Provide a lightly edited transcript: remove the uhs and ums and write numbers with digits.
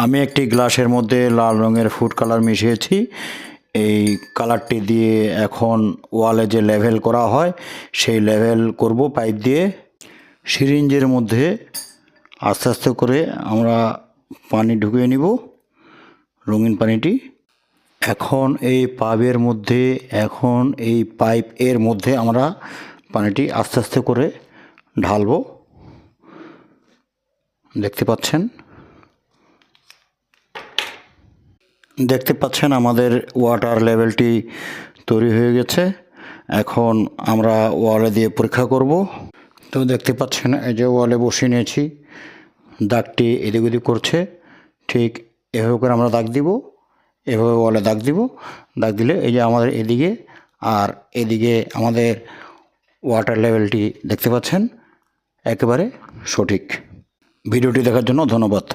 আমি একটি গ্লাসের মধ্যে লাল রঙের ফুড কালার মিশিয়েছি। এই কালারটি দিয়ে এখন ওয়ালে যে লেভেল করা হয় সেই লেভেল করব পাইপ দিয়ে। সিরিঞ্জের মধ্যে আস্তে আস্তে করে আমরা পানি ঢুকিয়ে নিব, রঙিন পানিটি। এখন এই পাইপের মধ্যে আমরা পানিটি আস্তে আস্তে করে ঢালবো। দেখতে পাচ্ছেন আমাদের ওয়াটার লেভেলটি তৈরি হয়ে গেছে। এখন আমরা ওয়ালে দিয়ে পরীক্ষা করব। তো দেখতে পাচ্ছেন এই যে ওয়ালে বসিয়ে নিয়েছি, দাগটি এদিক ওদিক করছে। ঠিক এভাবে করে আমরা দাগ দিব, এভাবে ওয়ালে দাগ দিব। দাগ দিলে এই যে আমাদের এদিকে আর এদিকে আমাদের ওয়াটার লেভেলটি দেখতে পাচ্ছেন একেবারে সঠিক। ভিডিওটি দেখার জন্য ধন্যবাদ।